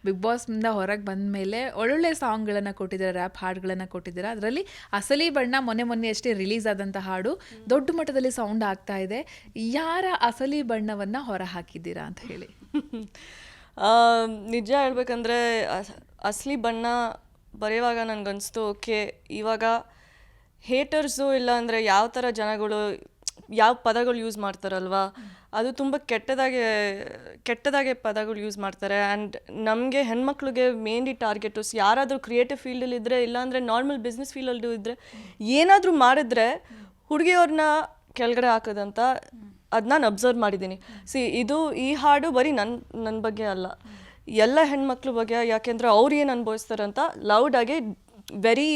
Big ಬಾಸ್ನಿಂದ ಹೊರಗೆ ಬಂದ ಮೇಲೆ ಒಳ್ಳೊಳ್ಳೆ ಸಾಂಗ್ಗಳನ್ನು ಕೊಟ್ಟಿದ್ದೀರಾ, ರ್ಯಾಪ್ ಹಾಡುಗಳನ್ನು ಕೊಟ್ಟಿದ್ದೀರಾ. ಅದರಲ್ಲಿ ಅಸಲಿ ಬಣ್ಣ ಮೊನ್ನೆ ಅಷ್ಟೇ ರಿಲೀಸ್ ಆದಂಥ ಹಾಡು ದೊಡ್ಡ ಮಟ್ಟದಲ್ಲಿ ಸೌಂಡ್ ಆಗ್ತಾ ಇದೆ. ಯಾರ ಅಸಲಿ ಬಣ್ಣವನ್ನು ಹೊರ ಹಾಕಿದ್ದೀರಾ ಅಂತ ಹೇಳಿ? ನಿಜ ಹೇಳ್ಬೇಕಂದ್ರೆ ಅಸಲಿ ಬಣ್ಣ ಬರೆಯುವಾಗ ನನಗನ್ನಿಸ್ತು, ಓಕೆ ಇವಾಗ ಹೇಟರ್ಸು ಇಲ್ಲ ಅಂದರೆ ಯಾವ ಥರ ಜನಗಳು ಯಾವ ಪದಗಳು ಯೂಸ್ ಮಾಡ್ತಾರಲ್ವ, ಅದು ತುಂಬ ಕೆಟ್ಟದಾಗೆ ಪದಗಳು ಯೂಸ್ ಮಾಡ್ತಾರೆ. ಆ್ಯಂಡ್ ನಮಗೆ ಹೆಣ್ಮಕ್ಳಿಗೆ ಮೇನ್ಲಿ ಟಾರ್ಗೆಟು ಯಾರಾದರೂ ಕ್ರಿಯೇಟಿವ್ ಫೀಲ್ಡಲ್ಲಿ ಇದ್ದರೆ, ಇಲ್ಲಾಂದರೆ ನಾರ್ಮಲ್ ಬಿಸ್ನೆಸ್ ಫೀಲ್ಡಲ್ಲೂ ಇದ್ದರೆ, ಏನಾದರೂ ಮಾಡಿದ್ರೆ ಹುಡುಗಿಯವ್ರನ್ನ ಕೆಳಗಡೆ ಹಾಕೋದಂತ ಅದು ನಾನು ಅಬ್ಸರ್ವ್ ಮಾಡಿದ್ದೀನಿ. ಈ ಹಾಡು ಬರೀ ನನ್ನ ಬಗ್ಗೆ ಅಲ್ಲ, ಎಲ್ಲ ಹೆಣ್ಮಕ್ಳ ಬಗ್ಗೆ. ಯಾಕೆಂದರೆ ಅವ್ರು ಏನು ಅನುಭವಿಸ್ತಾರಂತ ಲೌಡಾಗಿ ವೆರಿ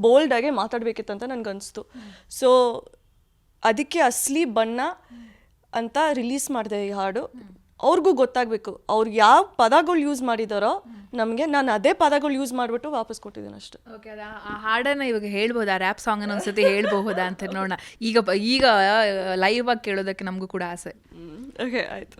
ಬೋಲ್ಡಾಗೆ ಮಾತಾಡಬೇಕಿತ್ತಂತ ನನಗನ್ನಿಸ್ತು. ಸೊ ಅದಕ್ಕೆ ಅಸಲಿ ಬಣ್ಣ ಅಂತ ರಿಲೀಸ್ ಮಾಡಿದೆ ಈ ಹಾಡು. ಅವ್ರಿಗೂ ಗೊತ್ತಾಗಬೇಕು, ಅವ್ರು ಯಾವ ಪದಗಳು ಯೂಸ್ ಮಾಡಿದಾರೋ ನಮಗೆ, ನಾನು ಅದೇ ಪದಗಳು ಯೂಸ್ ಮಾಡಿಬಿಟ್ಟು ವಾಪಸ್ ಕೊಟ್ಟಿದ್ದೀನಿ ಅಷ್ಟೇ. ಓಕೆ, ಆ ಹಾಡನ್ನು ಇವಾಗ ಹೇಳ್ಬೋದಾ? ರ್ಯಾಪ್ ಸಾಂಗನ್ನು ಒಂದ್ಸತಿ ಹೇಳ್ಬಹುದಾ ಅಂತ ನೋಡೋಣ. ಈಗ ಲೈವ್ ಆಗಿ ಕೇಳೋದಕ್ಕೆ ನಮಗೂ ಕೂಡ ಆಸೆ. ಓಕೆ, ಆಯಿತು.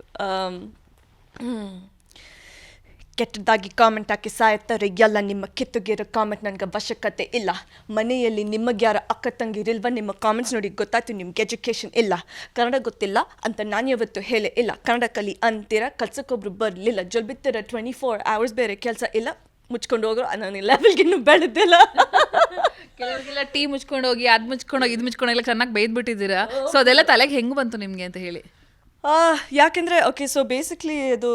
ಕೆಟ್ಟದಾಗಿ ಕಾಮೆಂಟ್ ಹಾಕಿ ಸಾಯ್ತಾರೆ ಎಲ್ಲ ನಿಮ್ಮ ಕಿತ್ತುಗಿರೋ ಕಾಮೆಂಟ್ ನನಗೆ ಅವಶ್ಯಕತೆ ಇಲ್ಲ. ಮನೆಯಲ್ಲಿ ನಿಮಗ್ಯಾರ ಅಕ್ಕ ತಂಗಿರಿಲ್ವ? ನಿಮ್ಮ ಕಾಮೆಂಟ್ಸ್ ನೋಡಿ ಗೊತ್ತಾಯ್ತು ನಿಮ್ಗೆ ಎಜುಕೇಷನ್ ಇಲ್ಲ, ಕನ್ನಡ ಗೊತ್ತಿಲ್ಲ ಅಂತ ನಾನು ಯಾವತ್ತು ಹೇಳೇ ಇಲ್ಲ. ಕನ್ನಡ ಕಲಿ ಅಂತೀರ, ಕಲ್ಸಕ್ಕೊಬ್ರು ಬರಲಿಲ್ಲ, ಜೊಲ್ಬಿತ್ತೀರ 24 hours ಬೇರೆ ಕೆಲಸ ಇಲ್ಲ, ಮುಚ್ಕೊಂಡು ಹೋಗ್ರು. ನಾನು ಲೆವೆಲ್ಗೆ ಇನ್ನೂ ಬೆಳೆದಿಲ್ಲ. ಕೆಲವರಿಗೆಲ್ಲ ಟೀ ಮುಚ್ಕೊಂಡು ಹೋಗಿ ಅದು ಮುಚ್ಕೊಂಡೋಗಿ ಇದು ಮುಚ್ಕೊಂಡೋಗಿ ಚೆನ್ನಾಗಿ ಬೈದ್ಬಿಟ್ಟಿದ್ದೀರಾ. ಸೊ ಅದೆಲ್ಲ ತಲೆಗೆ ಹೆಂಗೆ ಬಂತು ನಿಮಗೆ ಅಂತ ಹೇಳಿ? ಯಾಕೆಂದರೆ ಓಕೆ, ಸೊ ಬೇಸಿಕ್ಲಿ ಇದು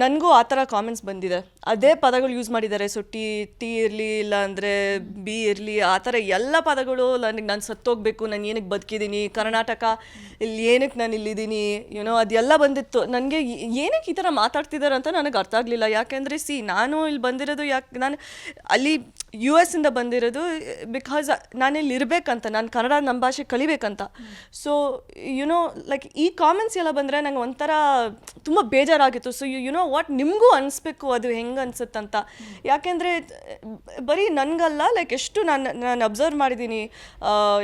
ನನಗೂ ಆ ಥರ ಕಾಮೆಂಟ್ಸ್ ಬಂದಿದೆ, ಅದೇ ಪದಗಳು ಯೂಸ್ ಮಾಡಿದ್ದಾರೆ. ಸೊ ಟೀ ಇರಲಿ, ಇಲ್ಲ ಅಂದರೆ ಬಿ ಇರಲಿ, ಆ ಥರ ಎಲ್ಲ ಪದಗಳು ನಾನು ಸತ್ತೋಗ್ಬೇಕು, ನಾನು ಏನಕ್ಕೆ ಬದುಕಿದ್ದೀನಿ, ಕರ್ನಾಟಕ ಇಲ್ಲಿ ಏನಕ್ಕೆ ನಾನು ಇಲ್ಲಿದ್ದೀನಿ, ಅದೆಲ್ಲ ಬಂದಿತ್ತು. ನನಗೆ ಏನಕ್ಕೆ ಈ ಥರ ಮಾತಾಡ್ತಿದ್ದಾರೆ ಅಂತ ನನಗೆ ಅರ್ಥ ಆಗಲಿಲ್ಲ. ಯಾಕೆಂದರೆ ನಾನು ಇಲ್ಲಿ ಬಂದಿರೋದು, ನಾನು ಅಲ್ಲಿ US ಇಂದ ಬಂದಿರೋದು ಬಿಕಾಸ್ ನಾನು ಇಲ್ಲಿ ಇರಬೇಕಂತ, ನಾನು ಕನ್ನಡ ನಮ್ಮ ಭಾಷೆ ಕಲಿಬೇಕಂತ. ಸೊ ಲೈಕ್ ಈ ಕಾಮೆಂಟ್ಸ್ ಎಲ್ಲ ಬಂದರೆ ನಂಗೆ ಒಂಥರ ತುಂಬ ಬೇಜಾರಾಗಿತ್ತು. ಸೊ ವಾಟ್ ನಿಮಗೂ ಅನಿಸ್ಬೇಕು ಅದು ಹೆಂಗೆ ಅನ್ಸುತ್ತಂತ. ಯಾಕೆಂದರೆ ಬರೀ ನನಗಲ್ಲ, ಲೈಕ್ ಎಷ್ಟು ನಾನು ಅಬ್ಸರ್ವ್ ಮಾಡಿದ್ದೀನಿ,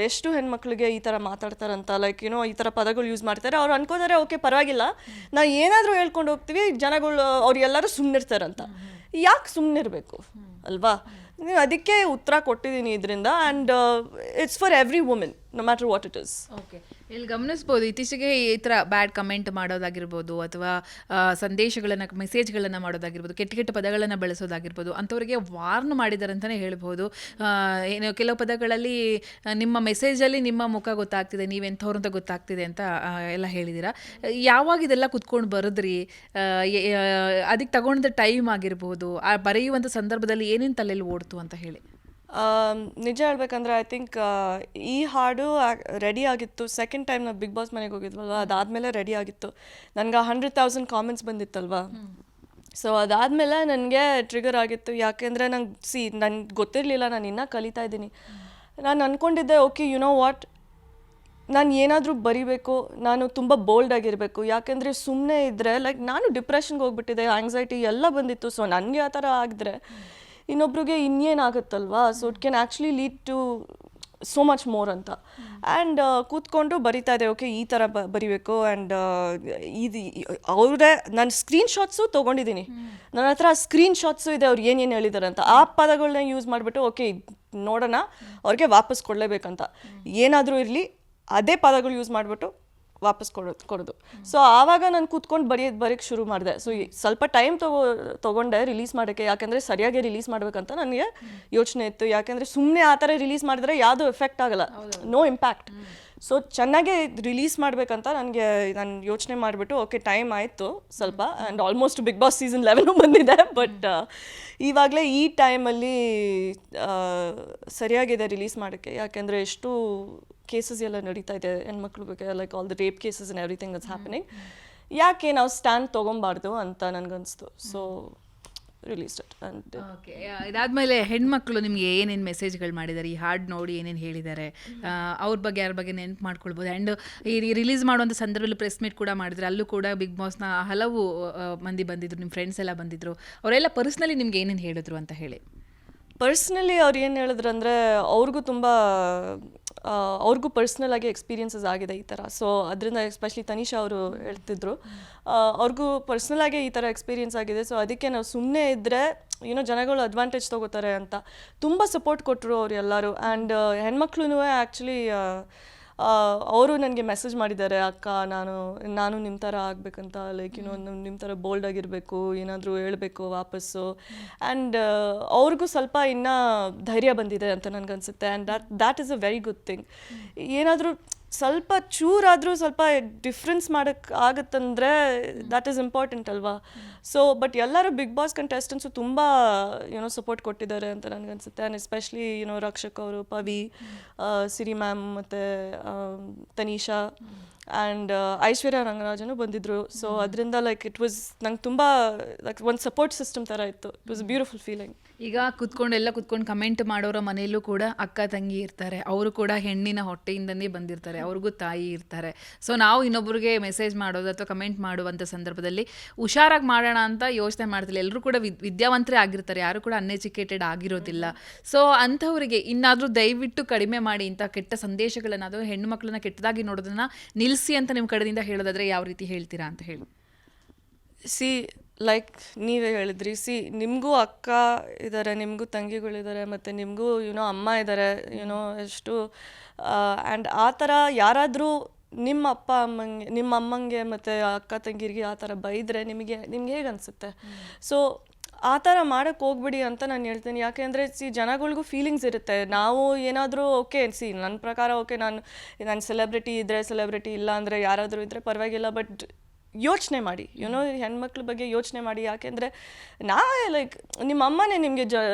ಎಷ್ಟು ಹೆಣ್ಮಕ್ಳಿಗೆ ಈ ಥರ ಮಾತಾಡ್ತಾರಂತ, ಲೈಕ್ ಈ ಥರ ಪದಗಳು ಯೂಸ್ ಮಾಡ್ತಾರೆ. ಅವ್ರು ಅನ್ಕೋತಾರೆ ಓಕೆ ಪರವಾಗಿಲ್ಲ, ನಾವು ಏನಾದರೂ ಹೇಳ್ಕೊಂಡು ಹೋಗ್ತೀವಿ, ಜನಗಳು ಅವ್ರಿಗೆಲ್ಲರೂ ಸುಮ್ಮನಿರ್ತಾರಂತ. ಯಾಕೆ ಸುಮ್ಮನಿರಬೇಕು ಅಲ್ವಾ? ಅದಕ್ಕೆ ಉತ್ತರ ಕೊಟ್ಟಿದ್ದೀನಿ ಇದರಿಂದ. And it's for every women, no matter what it is. Okay, ಇಲ್ಲಿ ಗಮನಿಸ್ಬೋದು ಇತ್ತೀಚೆಗೆ ಈ ಥರ ಬ್ಯಾಡ್ ಕಮೆಂಟ್ ಮಾಡೋದಾಗಿರ್ಬೋದು, ಅಥವಾ ಸಂದೇಶಗಳನ್ನು ಮೆಸೇಜ್ಗಳನ್ನು ಮಾಡೋದಾಗಿರ್ಬೋದು, ಕೆಟ್ಟ ಪದಗಳನ್ನು ಬಳಸೋದಾಗಿರ್ಬೋದು, ಅಂಥವ್ರಿಗೆ ವಾರ್ನ್ ಮಾಡಿದ್ದಾರೆ ಅಂತಲೇ ಹೇಳ್ಬೋದು. ಏನು ಕೆಲವು ಪದಗಳಲ್ಲಿ ನಿಮ್ಮ ಮೆಸೇಜಲ್ಲಿ ನಿಮ್ಮ ಮುಖ ಗೊತ್ತಾಗ್ತಿದೆ, ನೀವೆಂಥವ್ರು ಅಂತ ಗೊತ್ತಾಗ್ತಿದೆ ಅಂತ ಎಲ್ಲ ಹೇಳಿದ್ದೀರಾ. ಯಾವಾಗ ಇದೆಲ್ಲ ಕುತ್ಕೊಂಡು ಬರೆದ್ರಿ? ಅದಕ್ಕೆ ತಗೊಂಡ ಟೈಮ್ ಆಗಿರ್ಬೋದು, ಆ ಬರೆಯುವಂಥ ಸಂದರ್ಭದಲ್ಲಿ ಏನೇನು ತಲೆಯಲ್ಲಿ ಓಡ್ತು ಅಂತ ಹೇಳಿ? ನಿಜ ಹೇಳ್ಬೇಕಂದ್ರೆ ಐ ಥಿಂಕ್ ಈ ಹಾಡು ರೆಡಿ ಆಗಿತ್ತು ಸೆಕೆಂಡ್ ಟೈಮ್ ನಾವು ಬಿಗ್ ಬಾಸ್ ಮನೆಗೆ ಹೋಗಿದ್ವಲ್ವ, ಅದಾದಮೇಲೆ ರೆಡಿ ಆಗಿತ್ತು. ನನಗೆ 100,000 ಕಾಮೆಂಟ್ಸ್ ಬಂದಿತ್ತಲ್ವ. ಸೊ ಅದಾದಮೇಲೆ ನನಗೆ ಟ್ರಿಗರ್ ಆಗಿತ್ತು. ಯಾಕೆಂದರೆ ನನಗೆ ಗೊತ್ತಿರಲಿಲ್ಲ, ನಾನು ಇನ್ನೂ ಕಲಿತಾ ಇದ್ದೀನಿ. ನಾನು ಅಂದ್ಕೊಂಡಿದ್ದೆ ಓಕೆ ವಾಟ್, ನಾನು ಏನಾದರೂ ಬರಿಬೇಕು, ನಾನು ತುಂಬ ಬೋಲ್ಡ್ ಆಗಿರಬೇಕು. ಯಾಕೆಂದರೆ ಸುಮ್ಮನೆ ಇದ್ದರೆ ಲೈಕ್ ನಾನು ಡಿಪ್ರೆಷನ್ಗೆ ಹೋಗ್ಬಿಟ್ಟಿದ್ದೆ, ಆಂಗ್ಸೈಟಿ ಎಲ್ಲ ಬಂದಿತ್ತು. ಸೊ ನನಗೆ ಆ ಥರ ಆಗಿದ್ರೆ ಇನ್ನೊಬ್ರಿಗೆ ಇನ್ನೇನಾಗುತ್ತಲ್ವಾ. So it can actually lead to so much more ಅಂತ. ಆ್ಯಂಡ್ ಕೂತ್ಕೊಂಡು ಬರಿತಾ ಇದೆ, ಓಕೆ ಈ ಥರ ಬರಿಬೇಕು. ಆ್ಯಂಡ್ ಇದು ಅವರೇ ನಾನು ಸ್ಕ್ರೀನ್ಶಾಟ್ಸು ತೊಗೊಂಡಿದ್ದೀನಿ, ನನ್ನ ಹತ್ರ ಸ್ಕ್ರೀನ್ಶಾಟ್ಸು ಇದೆ, ಅವ್ರು ಏನೇನು ಹೇಳಿದ್ದಾರೆ ಅಂತ. ಆ ಪದಗಳನ್ನ ಯೂಸ್ ಮಾಡಿಬಿಟ್ಟು ಓಕೆ ನೋಡೋಣ, ಅವ್ರಿಗೆ ವಾಪಸ್ ಕೊಡಲೇಬೇಕಂತ. ಏನಾದರೂ ಇರಲಿ ಅದೇ ಪದಗಳು ಯೂಸ್ ಮಾಡಿಬಿಟ್ಟು ವಾಪಸ್ ಕೊಡೋದು. ಸೊ ಆವಾಗ ನಾನು ಕೂತ್ಕೊಂಡು ಬರೆಯೋಕ್ಕೆ ಶುರು ಮಾಡಿದೆ. ಸೊ ಸ್ವಲ್ಪ ಟೈಮ್ ತೊಗೊಂಡೆ ರಿಲೀಸ್ ಮಾಡೋಕ್ಕೆ, ಯಾಕೆಂದರೆ ಸರಿಯಾಗಿ ರಿಲೀಸ್ ಮಾಡಬೇಕಂತ ನನಗೆ ಯೋಚನೆ ಇತ್ತು. ಯಾಕೆಂದರೆ ಸುಮ್ಮನೆ ಆ ಥರ ರಿಲೀಸ್ ಮಾಡಿದ್ರೆ ಯಾವುದೂ ಎಫೆಕ್ಟ್ ಆಗಲ್ಲ, ನೋ ಇಂಪ್ಯಾಕ್ಟ್. ಸೊ ಚೆನ್ನಾಗೇ ರಿಲೀಸ್ ಮಾಡಬೇಕಂತ ನಾನು ಯೋಚನೆ ಮಾಡಿಬಿಟ್ಟು ಓಕೆ ಟೈಮ್ ಆಯಿತು ಸ್ವಲ್ಪ. And almost Bigg Boss season 11 ಬಂದಿದೆ. ಬಟ್ ಇವಾಗಲೇ ಈ ಟೈಮಲ್ಲಿ ಸರಿಯಾಗಿದೆ ರಿಲೀಸ್ ಮಾಡೋಕ್ಕೆ. ಯಾಕೆಂದರೆ ಎಷ್ಟು ಕೇಸಸ್ ಎಲ್ಲ ನಡೀತಾ ಇದೆ ಹೆಣ್ಮಕ್ಳ ಬಗ್ಗೆ, like all the rape cases and everything that's happening. ಯಾಕೆ ನಾವು ಸ್ಟ್ಯಾಂಡ್ ತೊಗೊಬಾರ್ದು ಅಂತ ನನಗನ್ನಿಸ್ತು. So release it. And okay, ಇದಾದಮೇಲೆ ಹೆಣ್ಮಕ್ಳು ನಿಮಗೆ ಏನೇನು ಮೆಸೇಜ್ಗಳು ಮಾಡಿದ್ದಾರೆ, ಈ ಹಾಡು ನೋಡಿ ಏನೇನು ಹೇಳಿದ್ದಾರೆ, ಅವ್ರ ಬಗ್ಗೆ ಯಾರ ಬಗ್ಗೆ ನೆನ್ಪು ಮಾಡ್ಕೊಳ್ಬೋದು. ಆ್ಯಂಡ್ ಈ ರಿಲೀಸ್ ಮಾಡುವಂಥ ಸಂದರ್ಭದಲ್ಲಿ ಪ್ರೆಸ್ ಮೀಟ್ ಕೂಡ ಮಾಡಿದ್ರೆ, ಅಲ್ಲೂ ಕೂಡ ಬಿಗ್ ಬಾಸ್ನ ಹಲವು ಮಂದಿ ಬಂದಿದ್ರು, ನಿಮ್ಮ ಫ್ರೆಂಡ್ಸ್ ಎಲ್ಲ ಬಂದಿದ್ರು. ಅವರೆಲ್ಲ ಪರ್ಸ್ನಲಿ ನಿಮ್ಗೆ ಏನೇನು ಹೇಳಿದ್ರು ಅಂತ ಹೇಳಿ? ಪರ್ಸ್ನಲಿ ಅವ್ರು ಏನು ಹೇಳಿದ್ರು ಅಂದರೆ, ಅವ್ರಿಗೂ ತುಂಬ ಅವ್ರಿಗೂ ಪರ್ಸ್ನಲ್ ಆಗಿ ಎಕ್ಸ್ಪೀರಿಯನ್ಸಸ್ ಆಗಿದೆ ಈ ಥರ. ಸೊ ಅದರಿಂದ ಎಸ್ಪೆಷಲಿ ತನಿಷಾ ಅವರು ಹೇಳ್ತಿದ್ರು, ಅವ್ರಿಗೂ ಪರ್ಸ್ನಲ್ ಆಗಿ ಈ ಥರ ಎಕ್ಸ್ಪೀರಿಯನ್ಸ್ ಆಗಿದೆ. ಸೊ ಅದಕ್ಕೆ ನಾವು ಸುಮ್ಮನೆ ಇದ್ದರೆ ಏನೋ ಜನಗಳು ಅಡ್ವಾಂಟೇಜ್ ತೊಗೋತಾರೆ ಅಂತ ತುಂಬ ಸಪೋರ್ಟ್ ಕೊಟ್ಟರು ಅವ್ರು ಎಲ್ಲರೂ. ಆ್ಯಂಡ್ ಹೆಣ್ಮಕ್ಳು ಆ್ಯಕ್ಚುಲಿ ಅವರು ನನಗೆ ಮೆಸೇಜ್ ಮಾಡಿದ್ದಾರೆ, ಅಕ್ಕ ನಾನು ನಿಮ್ಮ ಥರ ಆಗಬೇಕಂತ, ಲೈಕ್ ನಿಮ್ಮ ಥರ ಬೋಲ್ಡ್ ಆಗಿರಬೇಕು, ಏನಾದರೂ ಹೇಳಬೇಕು ವಾಪಸ್ಸು. ಆ್ಯಂಡ್ ಅವ್ರಿಗೂ ಸ್ವಲ್ಪ ಇನ್ನೂ ಧೈರ್ಯ ಬಂದಿದೆ ಅಂತ ನನಗನ್ಸುತ್ತೆ. And that is a very good thing. ಏನಾದರೂ ಸ್ವಲ್ಪ ಚೂರಾದರೂ ಸ್ವಲ್ಪ ಡಿಫ್ರೆನ್ಸ್ ಮಾಡೋಕ್ಕೆ ಆಗುತ್ತಂದರೆ ದ್ಯಾಟ್ ಈಸ್ ಇಂಪಾರ್ಟೆಂಟ್ ಅಲ್ವಾ. ಸೊ ಬಟ್ ಎಲ್ಲರೂ ಬಿಗ್ ಬಾಸ್ ಕಂಟೆಸ್ಟೆಂಟ್ಸು ತುಂಬ ಸಪೋರ್ಟ್ ಕೊಟ್ಟಿದ್ದಾರೆ ಅಂತ ನನಗನ್ಸುತ್ತೆ. ಆ್ಯಂಡ್ ಎಸ್ಪೆಷಲಿ ರಕ್ಷಕ್ ಅವರು, ಪವಿ, ಸಿರಿ ಮ್ಯಾಮ್ ಮತ್ತು ತನಿಷಾ ಆ್ಯಂಡ್ ಐಶ್ವರ್ಯ ರಂಗರಾಜನು ಬಂದಿದ್ದರು. ಸೊ ಅದರಿಂದ ಲೈಕ್ ಇಟ್ ವಾಸ್ ನಂಗೆ ತುಂಬ ಲೈಕ್ ಒಂದು ಸಪೋರ್ಟ್ ಸಿಸ್ಟಮ್ ಥರ ಇತ್ತು. It was beautiful feeling. ಈಗ ಕುತ್ಕೊಂಡು ಕಮೆಂಟ್ ಮಾಡೋರ ಮನೆಯಲ್ಲೂ ಕೂಡ ಅಕ್ಕ ತಂಗಿ ಇರ್ತಾರೆ, ಅವರು ಕೂಡ ಹೆಣ್ಣಿನ ಹೊಟ್ಟೆಯಿಂದನೇ ಬಂದಿರ್ತಾರೆ, ಅವ್ರಿಗೂ ತಾಯಿ ಇರ್ತಾರೆ. ಸೊ ನಾವು ಇನ್ನೊಬ್ರಿಗೆ ಮೆಸೇಜ್ ಮಾಡೋದು ಅಥವಾ ಕಮೆಂಟ್ ಮಾಡುವಂಥ ಸಂದರ್ಭದಲ್ಲಿ ಹುಷಾರಾಗಿ ಮಾಡೋಣ ಅಂತ ಯೋಚನೆ ಮಾಡ್ತಿಲ್ಲ. ಎಲ್ಲರೂ ಕೂಡ ವಿದ್ಯಾವಂತರೇ ಆಗಿರ್ತಾರೆ, ಯಾರು ಕೂಡ ಅನ್ಎಜುಕೇಟೆಡ್ ಆಗಿರೋದಿಲ್ಲ. ಸೊ ಅಂಥವರಿಗೆ ಇನ್ನಾದರೂ ದಯವಿಟ್ಟು ಕಡಿಮೆ ಮಾಡಿ ಇಂಥ ಕೆಟ್ಟ ಸಂದೇಶಗಳನ್ನು, ಅದು ಹೆಣ್ಣು ಮಕ್ಕಳನ್ನ ಕೆಟ್ಟದಾಗಿ ನೋಡೋದನ್ನ ನಿಲ್ಲಿಸಿ ಅಂತ ನಿಮ್ಮ ಕಡೆಯಿಂದ ಹೇಳೋದಾದ್ರೆ ಯಾವ ರೀತಿ ಹೇಳ್ತೀರಾ ಅಂತ ಹೇಳಿ. ಲೈಕ್ ನೀವೇ ಹೇಳಿದ್ರಿ, ನಿಮಗೂ ಅಕ್ಕ ಇದ್ದಾರೆ, ನಿಮಗೂ ತಂಗಿಗಳಿದ್ದಾರೆ, ಮತ್ತು ನಿಮಗೂ ಅಮ್ಮ ಇದ್ದಾರೆ, ಎಷ್ಟು. ಆ್ಯಂಡ್ ಆ ಥರ ಯಾರಾದರೂ ನಿಮ್ಮ ಅಪ್ಪ ಅಮ್ಮಂಗೆ, ನಿಮ್ಮ ಅಮ್ಮಂಗೆ ಮತ್ತು ಅಕ್ಕ ತಂಗಿರಿಗೆ ಆ ಥರ ಬೈದರೆ ನಿಮಗೆ ಹೇಗೆ ಅನಿಸುತ್ತೆ? ಸೊ ಆ ಥರ ಮಾಡೋಕ್ಕೆ ಹೋಗ್ಬಿಡಿ ಅಂತ ನಾನು ಹೇಳ್ತೀನಿ. ಯಾಕೆಂದರೆ ಜನಗಳಿಗೂ ಫೀಲಿಂಗ್ಸ್ ಇರುತ್ತೆ. ನಾವು ಏನಾದರೂ ಓಕೆ ನನ್ನ ಪ್ರಕಾರ ಓಕೆ, ನಾನು ಸೆಲೆಬ್ರಿಟಿ ಇದ್ದರೆ ಸೆಲೆಬ್ರಿಟಿ, ಇಲ್ಲ ಅಂದರೆ ಯಾರಾದರೂ ಇದ್ದರೆ ಪರವಾಗಿಲ್ಲ, ಬಟ್ ಯೋಚನೆ ಮಾಡಿ, ಹೆಣ್ಮಕ್ಳ ಬಗ್ಗೆ ಯೋಚನೆ ಮಾಡಿ. ಯಾಕೆಂದರೆ ನಾವೇ ಲೈಕ್ ನಿಮ್ಮ ಅಮ್ಮನೇ ನಿಮಗೆ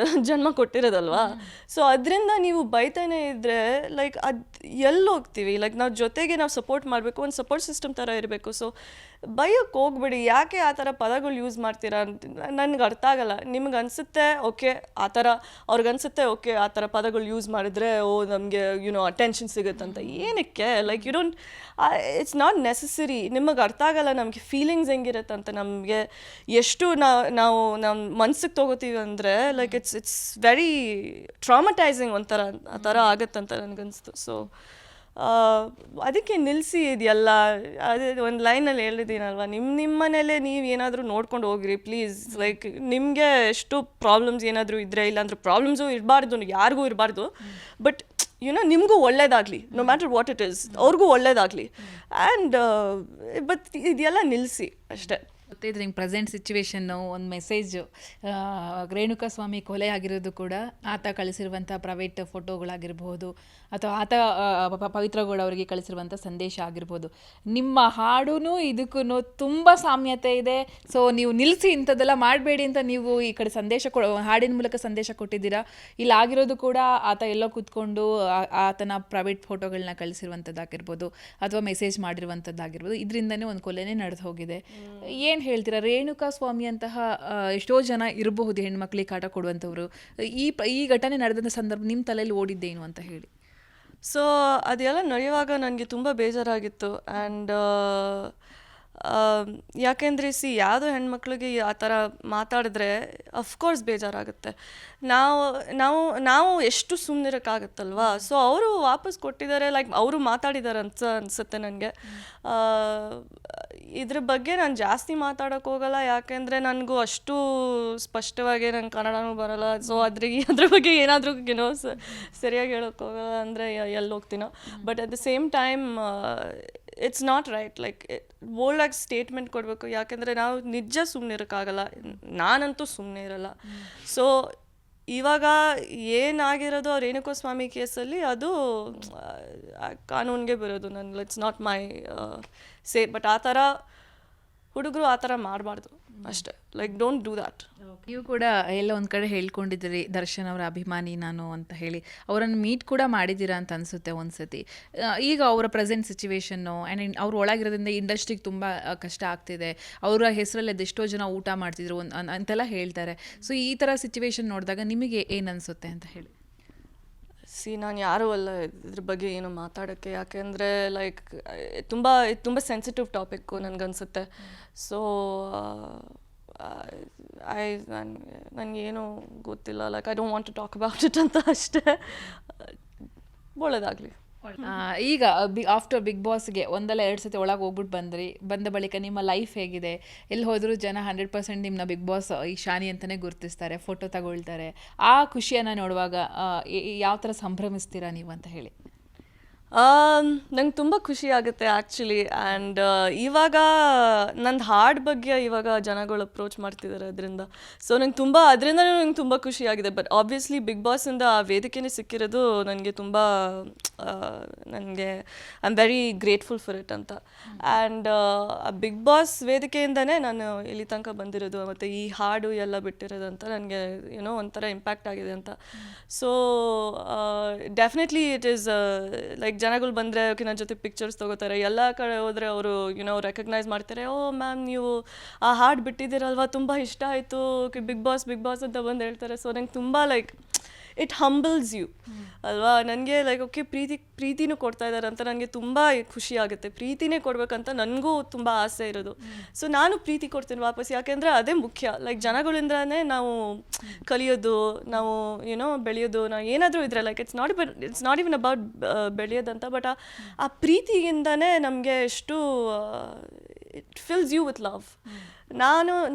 ಜನ್ಮ ಕೊಟ್ಟಿರೋದಲ್ವಾ. ಸೊ ಅದರಿಂದ ನೀವು ಬೈತಾನೆ ಇದ್ದರೆ ಲೈಕ್ ಅದು ಎಲ್ಲಿ ಹೋಗ್ತೀವಿ? ಲೈಕ್ ನಾವು ಜೊತೆಗೆ ನಾವು ಸಪೋರ್ಟ್ ಮಾಡಬೇಕು, ಒಂದು ಸಪೋರ್ಟ್ ಸಿಸ್ಟಮ್ ಥರ ಇರಬೇಕು. ಸೊ ಬೈಯೋಕ್ಕೆ ಹೋಗ್ಬಿಡಿ. ಯಾಕೆ ಆ ಥರ ಪದಗಳು ಯೂಸ್ ಮಾಡ್ತೀರಾ ಅಂತ ನನಗೆ ಅರ್ಥ ಆಗಲ್ಲ. ನಿಮ್ಗೆ ಅನಿಸುತ್ತೆ ಓಕೆ ಆ ಥರ, ಅವ್ರಿಗನ್ಸುತ್ತೆ ಓಕೆ ಆ ಥರ ಪದಗಳು ಯೂಸ್ ಮಾಡಿದ್ರೆ ನಮಗೆ ಅಟೆನ್ಷನ್ ಸಿಗುತ್ತಂತ. ಏನಕ್ಕೆ? Like you don't, it's not necessary. ನಿಮಗೆ ಅರ್ಥ ಆಗಲ್ಲ ನಮಗೆ ಫೀಲಿಂಗ್ಸ್ ಹೆಂಗಿರುತ್ತೆ ಅಂತ. ನಮಗೆ ಎಷ್ಟು ನಾವು ನಮ್ಮ ಮನ್ಸಿಗೆ ತೊಗೋತೀವಿ ಅಂದರೆ ಲೈಕ್ ಇಟ್ಸ್ ವೆರಿ ಟ್ರಾಮಟೈಸಿಂಗ್ ಒಂಥರ, ಆ ಥರ ಆಗುತ್ತಂತ ನನಗನ್ನಿಸ್ತು. ಸೊ ಅದಕ್ಕೆ ನಿಲ್ಲಿಸಿ ಇದೆಲ್ಲ. ಅದೇ ಒಂದು ಲೈನಲ್ಲಿ ಹೇಳಿದ್ದೀನಲ್ವ, ನಿಮ್ಮ ಮನೇಲೇ ನೀವು ಏನಾದರೂ ನೋಡ್ಕೊಂಡು ಹೋಗ್ರಿ ಪ್ಲೀಸ್. ಲೈಕ್ ನಿಮಗೆ ಎಷ್ಟು ಪ್ರಾಬ್ಲಮ್ಸ್ ಏನಾದರೂ ಇದ್ದರೆ, ಇಲ್ಲಾಂದ್ರೆ ಪ್ರಾಬ್ಲಮ್ಸು ಇರಬಾರ್ದು, ಯಾರಿಗೂ ಇರಬಾರ್ದು, ಬಟ್ ನಿಮಗೂ ಒಳ್ಳೇದಾಗಲಿ, no matter what it is, ಅವ್ರಿಗೂ ಒಳ್ಳೇದಾಗಲಿ. ಆ್ಯಂಡ್ ಬಟ್ ಇದೆಲ್ಲ ನಿಲ್ಲಿಸಿ ಅಷ್ಟೇ. ಗೊತ್ತಿದ್ರೆ ನಿಮ್ಗೆ ಪ್ರೆಸೆಂಟ್ ಸಿಚುವೇಶನ್ನು, ಒಂದು ಮೆಸೇಜು, ರೇಣುಕಾ ಸ್ವಾಮಿ ಕೊಲೆ ಆಗಿರೋದು ಕೂಡ ಆತ ಕಳಿಸಿರುವಂಥ ಪ್ರೈವೇಟ್ ಫೋಟೋಗಳಾಗಿರ್ಬೋದು, ಅಥವಾ ಆತ ಪವಿತ್ರ ಗೌಡ ಅವರಿಗೆ ಕಳಿಸಿರುವಂಥ ಸಂದೇಶ ಆಗಿರ್ಬೋದು. ನಿಮ್ಮ ಹಾಡೂ ಇದಕ್ಕೂ ತುಂಬ ಸಾಮ್ಯತೆ ಇದೆ. ಸೊ ನೀವು ನಿಲ್ಲಿಸಿ, ಇಂಥದ್ದೆಲ್ಲ ಮಾಡಬೇಡಿ ಅಂತ ನೀವು ಈ ಕಡೆ ಹಾಡಿನ ಮೂಲಕ ಸಂದೇಶ ಕೊಟ್ಟಿದ್ದೀರಾ. ಇಲ್ಲಿ ಆಗಿರೋದು ಕೂಡ ಆತ ಎಲ್ಲೋ ಕೂತ್ಕೊಂಡು ಆತನ ಪ್ರೈವೇಟ್ ಫೋಟೋಗಳನ್ನ ಕಳಿಸಿರುವಂಥದ್ದಾಗಿರ್ಬೋದು, ಅಥವಾ ಮೆಸೇಜ್ ಮಾಡಿರುವಂಥದ್ದಾಗಿರ್ಬೋದು. ಇದರಿಂದನೇ ಒಂದು ಕೊಲೆನೇ ನಡೆದು ಹೋಗಿದೆ. ಏನು ಹೇಳ್ತೀರಾ? ರೇಣುಕಾ ಸ್ವಾಮಿ ಅಂತಹ ಎಷ್ಟೋ ಜನ ಇರಬಹುದು ಹೆಣ್ಮಕ್ಳಿಗೆ ಕಾಟ ಕೊಡುವಂಥವ್ರು. ಈ ಘಟನೆ ನಡೆದಂಥ ಸಂದರ್ಭ ನಿಮ್ಮ ತಲೆಯಲ್ಲಿ ಓಡಿದ್ದೇನು ಅಂತ ಹೇಳಿ. ಸೊ ಅದೆಲ್ಲ ನಡೆಯುವಾಗ ನನಗೆ ತುಂಬ ಬೇಜಾರಾಗಿತ್ತು. ಆ್ಯಂಡ್ ಯಾಕೆಂದರೆ ಯಾವುದೋ ಹೆಣ್ಮಕ್ಳಿಗೆ ಆ ಥರ ಮಾತಾಡಿದ್ರೆ ಅಫ್ಕೋರ್ಸ್ ಬೇಜಾರಾಗುತ್ತೆ. ನಾವು ಎಷ್ಟು ಸುಮ್ಮನಿರೋಕ್ಕಾಗತ್ತಲ್ವಾ. ಸೊ ಅವರು ವಾಪಸ್ ಕೊಟ್ಟಿದ್ದಾರೆ, ಲೈಕ್ ಅವರು ಮಾತಾಡಿದ್ದಾರೆ ಅನಿಸುತ್ತೆ ನನಗೆ. ಇದ್ರ ಬಗ್ಗೆ ನಾನು ಜಾಸ್ತಿ ಮಾತಾಡೋಕ್ಕೆ ಹೋಗಲ್ಲ, ಯಾಕೆಂದರೆ ನನಗೂ ಅಷ್ಟು ಸ್ಪಷ್ಟವಾಗಿ ನಂಗೆ ಕನ್ನಡನೂ ಬರಲ್ಲ. ಸೊ ಅದ್ರ ಬಗ್ಗೆ ಏನಾದರೂ ಸರಿಯಾಗಿ ಹೇಳೋಕ್ಕೆ ಹೋಗಲ್ಲ ಅಂದರೆ ಎಲ್ಲಿ ಹೋಗ್ತೀನೋ. But at the same time it's not right. Like ಬೋಲ್ಡಾಗಿ ಸ್ಟೇಟ್ಮೆಂಟ್ ಕೊಡಬೇಕು, ಯಾಕೆಂದರೆ ನಾವು ನಿಜ ಸುಮ್ಮನೆ ಇರೋಕ್ಕಾಗಲ್ಲ. ನಾನಂತೂ ಸುಮ್ಮನೆ ಇರಲ್ಲ. ಸೊ ಇವಾಗ ಏನಾಗಿರೋದು ರೇಣುಕಾ ಸ್ವಾಮಿ ಕೇಸಲ್ಲಿ ಅದು ಕಾನೂನಿಗೆ ಬರೋದು. ನನ್ನ ಇಟ್ಸ್ ನಾಟ್ ಮೈ ಬಟ್ ಆ ಥರ ಹುಡುಗರು ಆ ಥರ ಮಾಡಬಾರ್ದು ಅಷ್ಟೇ. Like don't do that. ನೀವು ಕೂಡ ಎಲ್ಲ ಒಂದು ಕಡೆ ಹೇಳ್ಕೊಂಡಿದ್ದೀರಿ ದರ್ಶನ್ ಅವರ ಅಭಿಮಾನಿ ನಾನು ಅಂತ ಹೇಳಿ. ಅವರನ್ನು ಮೀಟ್ ಕೂಡ ಮಾಡಿದ್ದೀರಾ ಅಂತ ಅನಿಸುತ್ತೆ ಒಂದ್ಸತಿ. ಈಗ ಅವರ ಪ್ರೆಸೆಂಟ್ ಸಿಚುವೇಶನ್ನು ಆ್ಯಂಡ್ ಅವ್ರು ಒಳಗಿರೋದ್ರಿಂದ ಇಂಡಸ್ಟ್ರಿಗೆ ತುಂಬ ಕಷ್ಟ ಆಗ್ತಿದೆ, ಅವರ ಹೆಸರಲ್ಲಿ ಅದೆಷ್ಟೋ ಜನ ಊಟ ಮಾಡ್ತಿದ್ರು ಅಂತೆಲ್ಲ ಹೇಳ್ತಾರೆ. ಸೊ ಈ ಥರ ಸಿಚುವೇಶನ್ ನೋಡಿದಾಗ ನಿಮಗೆ ಏನು ಅನಿಸುತ್ತೆ ಅಂತ ಹೇಳಿ. ನಾನು ಯಾರೂ ಅಲ್ಲ ಇದ್ರ ಬಗ್ಗೆ ಏನು ಮಾತಾಡೋಕ್ಕೆ, ಯಾಕೆಂದರೆ ಲೈಕ್ ತುಂಬ ಸೆನ್ಸಿಟಿವ್ ಟಾಪಿಕ್ಕು ನನಗನ್ಸುತ್ತೆ. ಸೊ ನನಗೇನು ಗೊತ್ತಿಲ್ಲ, like I don't want to talk about it ಅಂತ ಅಷ್ಟೇ. ಒಳ್ಳೆಯದಾಗಲಿ. ಈಗ ಆಫ್ಟರ್ ಬಿಗ್ ಬಾಸ್ಗೆ ಒಂದಲ್ಲ 2 ಸತಿ ಒಳಗೆ ಹೋಗ್ಬಿಟ್ಟು ಬಂದ ಬಳಿಕ ನಿಮ್ಮ ಲೈಫ್ ಹೇಗಿದೆ? ಎಲ್ಲಿ ಹೋದರೂ ಜನ 100% ನಿಮ್ಮನ್ನ ಬಿಗ್ ಬಾಸ್ ಇಶಾನಿ ಅಂತಲೇ ಗುರುತಿಸ್ತಾರೆ, ಫೋಟೋ ತಗೊಳ್ತಾರೆ. ಆ ಖುಷಿಯನ್ನು ನೋಡುವಾಗ ಯಾವ ಥರ ಸಂಭ್ರಮಿಸ್ತೀರಾ ನೀವು ಅಂತ ಹೇಳಿ? ನಂಗೆ ತುಂಬ ಖುಷಿ ಆಗುತ್ತೆ ಆ್ಯಕ್ಚುಲಿ. ಆ್ಯಂಡ್ ಇವಾಗ ನಂದು ಹಾಡ್ ಬಗ್ಗೆ ಇವಾಗ ಜನಗಳು ಅಪ್ರೋಚ್ ಮಾಡ್ತಿದ್ದಾರೆ ಅದರಿಂದ. ಸೊ ಅದರಿಂದನೂ ನಂಗೆ ತುಂಬ ಖುಷಿಯಾಗಿದೆ. ಬಟ್ ಆಬ್ವಿಯಸ್ಲಿ ಬಿಗ್ ಬಾಸಿಂದ ಆ ವೇದಿಕೆನೇ ಸಿಕ್ಕಿರೋದು ನನಗೆ ತುಂಬ ನನಗೆ I am very grateful for it ಅಂತ. ಆ್ಯಂಡ್ ಬಿಗ್ ಬಾಸ್ ವೇದಿಕೆಯಿಂದನೇ ನಾನು ಇಲ್ಲಿ ತನಕ ಬಂದಿರೋದು, ಮತ್ತು ಈ ಹಾಡು ಎಲ್ಲ ಬಿಟ್ಟಿರೋದು ಅಂತ ನನಗೆ ಒಂಥರ ಇಂಪ್ಯಾಕ್ಟ್ ಆಗಿದೆ ಅಂತ. So definitely it is like ಜನಗಳು ಬಂದರೆ ಓಕೆ ನನ್ನ ಜೊತೆ ಪಿಕ್ಚರ್ಸ್ ತೊಗೋತಾರೆ. ಎಲ್ಲ ಕಡೆ ಹೋದರೆ ಅವರು ರೆಕಗ್ನೈಸ್ ಮಾಡ್ತಾರೆ. ಓ ಮ್ಯಾಮ್ ನೀವು ಆ ಹಾಡು ಬಿಟ್ಟಿದ್ದೀರಲ್ವ, ತುಂಬ ಇಷ್ಟ ಆಯಿತು, ಓಕೆ ಬಿಗ್ ಬಾಸ್ ಅಂತ ಬಂದು ಹೇಳ್ತಾರೆ. ಸೊ ನಂಗೆ ತುಂಬ ಲೈಕ್ ಇಟ್ ಹಂಬಲ್ಸ್ ಯು ಅಲ್ವಾ. ನನಗೆ ಲೈಕ್ ಓಕೆ ಪ್ರೀತಿನೂ ಕೊಡ್ತಾ ಇದ್ದಾರೆ ಅಂತ ನನಗೆ ತುಂಬ ಖುಷಿ ಆಗುತ್ತೆ. ಪ್ರೀತಿನೇ ಕೊಡಬೇಕಂತ ನನಗೂ ತುಂಬ ಆಸೆ ಇರೋದು. ಸೊ ನಾನು ಪ್ರೀತಿ ಕೊಡ್ತೀನಿ ವಾಪಸ್, ಯಾಕೆಂದರೆ ಅದೇ ಮುಖ್ಯ. ಲೈಕ್ ಜನಗಳಿಂದನೇ ನಾವು ಕಲಿಯೋದು, ನಾವು ಬೆಳೆಯೋದು, ನಾವು ಏನಾದರೂ ಇದ್ರೆ like it's not even about ಬೆಳೆಯೋದಂತ, ಬಟ್ ಆ ಪ್ರೀತಿಯಿಂದನೇ ನಮಗೆ ಎಷ್ಟು it fills you with love.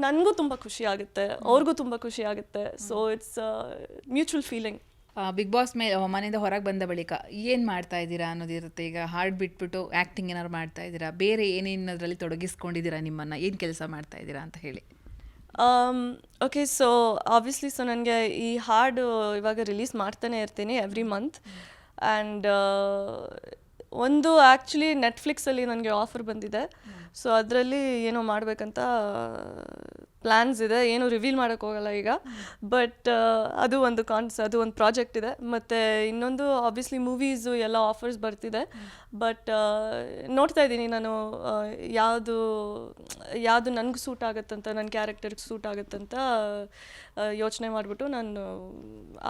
ನನಗೂ ತುಂಬ ಖುಷಿ ಆಗುತ್ತೆ, ಅವ್ರಿಗೂ ತುಂಬ ಖುಷಿ ಆಗುತ್ತೆ. So it's mutual feeling. Bigg Boss ಮನೆಯಿಂದ ಹೊರಗೆ ಬಂದ ಬಳಿಕ ಏನು ಮಾಡ್ತಾ ಇದ್ದೀರಾ ಅನ್ನೋದಿರುತ್ತೆ. ಈಗ ಹಾಡು ಬಿಟ್ಬಿಟ್ಟು ಆ್ಯಕ್ಟಿಂಗ್ ಏನಾದ್ರು ಮಾಡ್ತಾ ಇದ್ದೀರಾ, ಬೇರೆ ಏನೇನದರಲ್ಲಿ ತೊಡಗಿಸ್ಕೊಂಡಿದ್ದೀರಾ, ನಿಮ್ಮನ್ನು ಏನು ಕೆಲಸ ಮಾಡ್ತಾ ಇದ್ದೀರಾ ಅಂತ ಹೇಳಿ? ಓಕೆ, ಸೊ ಆಬ್ವಿಯಸ್ಲಿ ಸೊ ನನಗೆ ಈ ಹಾಡು ಇವಾಗ ರಿಲೀಸ್ ಮಾಡ್ತಾನೆ ಇರ್ತೀನಿ ಎವ್ರಿ ಮಂತ್. ಆ್ಯಂಡ್ ಒಂದು ಆ್ಯಕ್ಚುಲಿ ನೆಟ್ಫ್ಲಿಕ್ಸಲ್ಲಿ ನನಗೆ ಆಫರ್ ಬಂದಿದೆ. ಸೊ ಅದರಲ್ಲಿ ಏನೋ ಮಾಡಬೇಕಂತ ಪ್ಲ್ಯಾನ್ಸ್ ಇದೆ. ಏನು ರಿವೀಲ್ ಮಾಡೋಕ್ಕೆ ಹೋಗಲ್ಲ ಈಗ, ಬಟ್ ಅದು ಒಂದು ಪ್ರಾಜೆಕ್ಟ್ ಇದೆ. ಮತ್ತು ಇನ್ನೊಂದು ಆಬ್ವಿಯಸ್ಲಿ ಮೂವೀಸು ಎಲ್ಲ ಆಫರ್ಸ್ ಬರ್ತಿದೆ. ಬಟ್ ನೋಡ್ತಾ ಇದ್ದೀನಿ ನಾನು ಯಾವುದು ನನಗೆ ಸೂಟ್ ಆಗುತ್ತಂತ, ನನ್ನ ಕ್ಯಾರೆಕ್ಟರ್ಗೆ ಸೂಟ್ ಆಗುತ್ತಂತ ಯೋಚನೆ ಮಾಡಿಬಿಟ್ಟು ನಾನು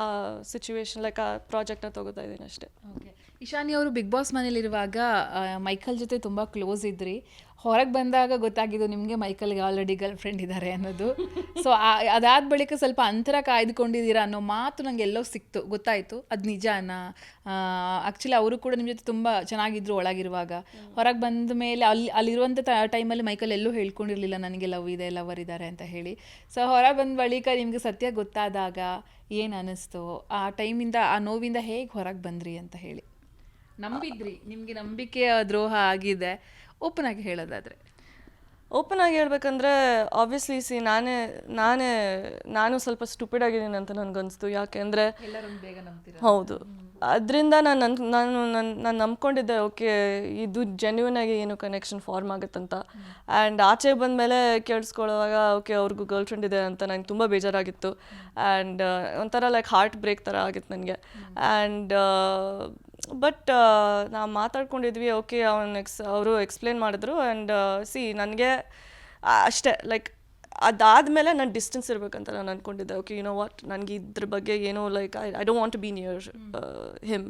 ಆ ಸಿಚುವೇಶನ್ ಲೈಕ್ ಆ ಪ್ರಾಜೆಕ್ಟ್ನ ತೊಗೋತಾ ಇದ್ದೀನಿ ಅಷ್ಟೇ. ಓಕೆ, ಇಶಾನಿ ಅವರು ಬಿಗ್ ಬಾಸ್ ಮನೇಲಿರುವಾಗ ಮೈಕಲ್ ಜೊತೆ ತುಂಬ ಕ್ಲೋಸ್ ಇದ್ರಿ. ಹೊರಗೆ ಬಂದಾಗ ಗೊತ್ತಾಗಿದ್ದು ನಿಮಗೆ ಮೈಕಲ್ಗೆ ಆಲ್ರೆಡಿ ಗರ್ಲ್ ಫ್ರೆಂಡ್ ಇದ್ದಾರೆ ಅನ್ನೋದು. ಸೊ ಅದಾದ ಬಳಿಕ ಸ್ವಲ್ಪ ಅಂತರ ಕಾಯ್ದುಕೊಂಡಿದ್ದೀರಾ ಅನ್ನೋ ಮಾತು ನನಗೆ ಎಲ್ಲೋ ಗೊತ್ತಾಯಿತು. ಅದು ನಿಜಾನಾ? ಆ್ಯಕ್ಚುಲಿ ಅವರು ಕೂಡ ನಿಮ್ಮ ಜೊತೆ ತುಂಬ ಚೆನ್ನಾಗಿದ್ರು ಒಳಗಿರುವಾಗ. ಹೊರಗೆ ಬಂದ ಮೇಲೆ ಅಲ್ಲಿರುವಂಥ ಟೈಮಲ್ಲಿ ಮೈಕಲ್ ಎಲ್ಲೂ ಹೇಳ್ಕೊಂಡಿರಲಿಲ್ಲ ನನಗೆ ಲವರ್ ಇದ್ದಾರೆ ಅಂತ ಹೇಳಿ. ಸೊ ಹೊರಗೆ ಬಂದ ಬಳಿಕ ನಿಮಗೆ ಸತ್ಯ ಗೊತ್ತಾದಾಗ ಏನು ಅನ್ನಿಸ್ತು? ಆ ಟೈಮಿಂದ, ಆ ನೋವಿಂದ ಹೇಗೆ ಹೊರಗೆ ಬಂದ್ರಿ ಅಂತ ಹೇಳಿ? ನಂಬಿದ್ರಿ, ನಿಮಗೆ ನಂಬಿಕೆ ದ್ರೋಹ ಆಗಿದೆ, ಓಪನ್ ಆಗಿ ಹೇಳೋದಾದರೆ? ಓಪನ್ ಆಗಿ ಹೇಳ್ಬೇಕಂದ್ರೆ ಆಬ್ವಿಯಸ್ಲಿ ನಾನು ಸ್ವಲ್ಪ ಸ್ಟುಪಿಡ್ ಆಗಿದ್ದೀನಿ ಅಂತ ನನಗನ್ನಿಸ್ತು. ಯಾಕೆಂದರೆ ಹೌದು, ಅದರಿಂದ ನಾನು ನಂಬ್ಕೊಂಡಿದ್ದೆ ಓಕೆ ಇದು ಜೆನ್ಯೂನ್ ಆಗಿ ಏನು ಕನೆಕ್ಷನ್ ಫಾರ್ಮ್ ಆಗುತ್ತಂತ. ಆ್ಯಂಡ್ ಆಚೆ ಬಂದಮೇಲೆ ಕೇಳಿಸ್ಕೊಳ್ಳುವಾಗ ಓಕೆ ಅವ್ರಿಗೂ ಗರ್ಲ್ ಫ್ರೆಂಡ್ ಇದೆ ಅಂತ ನಂಗೆ ತುಂಬ ಬೇಜಾರಾಗಿತ್ತು. ಆ್ಯಂಡ್ ಒಂಥರ ಲೈಕ್ ಹಾರ್ಟ್ ಬ್ರೇಕ್ ಥರ ಆಗಿತ್ತು ನನಗೆ. ಆ್ಯಂಡ್ ಬಟ್ ನಾವು ಮಾತಾಡ್ಕೊಂಡಿದ್ವಿ. ಓಕೆ ಅವರು ಎಕ್ಸ್ಪ್ಲೇನ್ ಮಾಡಿದ್ರು. ಆ್ಯಂಡ್ ನನಗೆ ಅಷ್ಟೇ ಲೈಕ್ ಅದಾದಮೇಲೆ ನಾನು ಡಿಸ್ಟೆನ್ಸ್ ಇರಬೇಕಂತ ನಾನು ಅಂದ್ಕೊಂಡಿದ್ದೆ. ಓಕೆ ವಾಟ್, ನನಗೆ ಇದ್ರ ಬಗ್ಗೆ ಏನೋ like I don't want to be near him.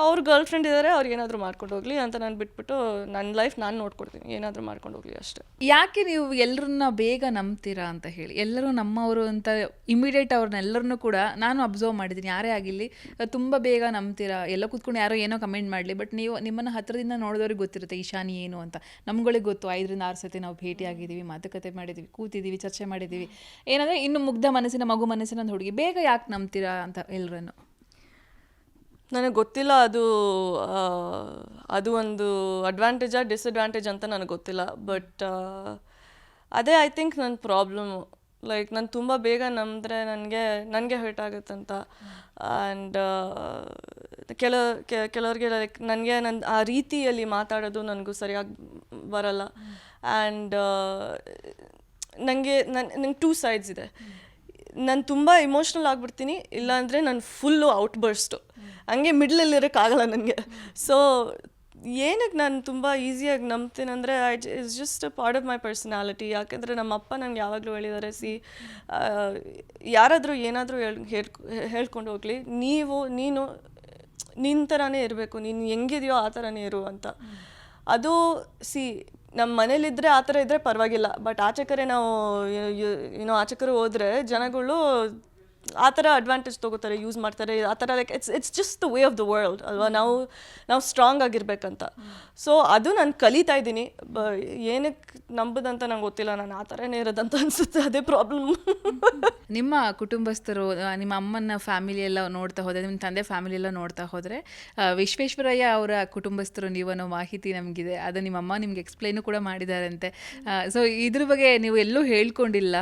ಅವ್ರ ಗರ್ಲ್ ಫ್ರೆಂಡ್ ಇದ್ದಾರೆ, ಅವ್ರು ಏನಾದರೂ ಮಾಡ್ಕೊಂಡು ಹೋಗಲಿ ಅಂತ ನಾನು ಬಿಟ್ಬಿಟ್ಟು ನನ್ನ ಲೈಫ್ ನಾನು ನೋಡ್ಕೊಡ್ತೀನಿ, ಏನಾದರೂ ಮಾಡ್ಕೊಂಡು ಹೋಗಲಿ ಅಷ್ಟೇ. ಯಾಕೆ ನೀವು ಎಲ್ಲರನ್ನ ಬೇಗ ನಂಬ್ತೀರಾ ಅಂತ ಹೇಳಿ? ಎಲ್ಲರೂ ನಮ್ಮವರು ಅಂತ ಇಮಿಡಿಯೇಟ್ ಅವ್ರನ್ನೆಲ್ಲರನ್ನೂ ಕೂಡ ನಾನು ಅಬ್ಸರ್ವ್ ಮಾಡಿದ್ದೀನಿ, ಯಾರೇ ಆಗಿರಲಿ ತುಂಬ ಬೇಗ ನಂಬ್ತೀರಾ. ಎಲ್ಲ ಕೂತ್ಕೊಂಡು ಯಾರೋ ಏನೋ ಕಮೆಂಟ್ ಮಾಡಲಿ, ಬಟ್ ನೀವು ನಿಮ್ಮನ್ನು ಹತ್ತಿರದಿಂದ ನೋಡಿದವ್ರಿಗೆ ಗೊತ್ತಿರುತ್ತೆ ಇಶಾನಿ ಏನು ಅಂತ. ನಮ್ಗಳಿಗೆ ಗೊತ್ತು, 5-6 ಸತಿ ನಾವು ಭೇಟಿಯಾಗಿದ್ದೀವಿ, ಮಾತುಕತೆ ಮಾಡಿದ್ದೀವಿ, ಕೂತಿದ್ದೀವಿ, ಚರ್ಚೆ ಮಾಡಿದ್ದೀವಿ. ಏನಂದರೆ ಇನ್ನು ಮುಗ್ಧ ಮನಸ್ಸಿನ ಮಗು ಮನಸ್ಸಿನ ಹುಡುಗಿ, ಬೇಗ ಯಾಕೆ ನಂಬ್ತೀರಾ ಅಂತ ಎಲ್ಲರನ್ನು? ನನಗೆ ಗೊತ್ತಿಲ್ಲ, ಅದು ಒಂದು ಅಡ್ವಾಂಟೇಜಾ ಡಿಸ್ಅಡ್ವಾಂಟೇಜ್ ಅಂತ ನನಗೆ ಗೊತ್ತಿಲ್ಲ. ಬಟ್ ಅದೇ ಐ ಥಿಂಕ್ ನನ್ನ ಪ್ರಾಬ್ಲಮ್ಮು. ಲೈಕ್ ನಾನು ತುಂಬ ಬೇಗ ನಂಬಿದ್ರೆ ನನಗೆ ಹರ್ಟ್ ಆಗುತ್ತಂತ. ಆ್ಯಂಡ್ ಕೆಲವ್ರಿಗೆ ಲೈಕ್ ನನ್ನ ಆ ರೀತಿಯಲ್ಲಿ ಮಾತಾಡೋದು ನನಗೂ ಸರಿಯಾಗಿ ಬರಲ್ಲ. ಆ್ಯಂಡ್ ನನಗೆ 2 ಸೈಡ್ಸ್ ಇದೆ. ನಾನು ತುಂಬ ಇಮೋಷ್ನಲ್ ಆಗಿಬಿಡ್ತೀನಿ, ಇಲ್ಲಾಂದರೆ ನಾನು ಫುಲ್ಲು ಔಟ್ಬರ್ಸ್ಟು, ಹಂಗೆ ಮಿಡ್ಲಲ್ಲಿರೋಕ್ಕಾಗಲ್ಲ ನನಗೆ. ಸೊ ಏನಕ್ಕೆ ನಾನು ತುಂಬ ಈಸಿಯಾಗಿ ನಂಬ್ತೀನಿ ಅಂದರೆ it's just a part of my personality. ಯಾಕೆಂದರೆ ನಮ್ಮ ಅಪ್ಪ ನಂಗೆ ಯಾವಾಗಲೂ ಹೇಳಿದ್ದಾರೆ, ಯಾರಾದರೂ ಏನಾದರೂ ಹೇಳ್ಕೊಂಡು ಹೋಗಲಿ, ನೀನು ನಿನ್ನ ಥರನೇ ಇರಬೇಕು, ನೀನು ಹೆಂಗಿದೆಯೋ ಆ ಥರನೇ ಇರು ಅಂತ. ಅದು ನಮ್ಮ ಮನೇಲಿದ್ದರೆ ಆ ಥರ ಇದ್ದರೆ ಪರವಾಗಿಲ್ಲ. ಬಟ್ ಆಚೆ ಕಡೆ ನಾವು ಆಚೆ ಕಡೆ ಹೋದರೆ ಜನಗಳು ಆ ಥರ ಅಡ್ವಾಂಟೇಜ್ ತೊಗೋತಾರೆ, ಯೂಸ್ ಮಾಡ್ತಾರೆ ಆ ಥರ. Like it's just the way of the world ಅಲ್ವಾ. ನಾವು ಸ್ಟ್ರಾಂಗ್ ಆಗಿರ್ಬೇಕಂತ. ಸೊ ಅದು ನಾನು ಕಲಿತಾ ಇದ್ದೀನಿ. ಏನಕ್ಕೆ ನಂಬುದಂತ ನಂಗೆ ಗೊತ್ತಿಲ್ಲ, ನಾನು ಆ ಥರನೇ ಇರೋದಂತ ಅನಿಸುತ್ತೆ, ಅದೇ ಪ್ರಾಬ್ಲಮ್. ನಿಮ್ಮ ಕುಟುಂಬಸ್ಥರು, ನಿಮ್ಮ ಅಮ್ಮನ ಫ್ಯಾಮಿಲಿ ಎಲ್ಲ ನೋಡ್ತಾ ಹೋದರೆ, ನಿಮ್ಮ ತಂದೆ ಫ್ಯಾಮಿಲಿ ಎಲ್ಲ ನೋಡ್ತಾ ಹೋದರೆ, ವಿಶ್ವೇಶ್ವರಯ್ಯ ಅವರ ಕುಟುಂಬಸ್ಥರು ನೀವು ಅನ್ನೋ ಮಾಹಿತಿ ನಮಗಿದೆ. ಅದು ನಿಮ್ಮ ಅಮ್ಮ ನಿಮ್ಗೆ ಎಕ್ಸ್ಪ್ಲೈನು ಕೂಡ ಮಾಡಿದಾರಂತೆ. ಸೊ ಇದ್ರ ಬಗ್ಗೆ ನೀವು ಎಲ್ಲೂ ಹೇಳ್ಕೊಂಡಿಲ್ಲ.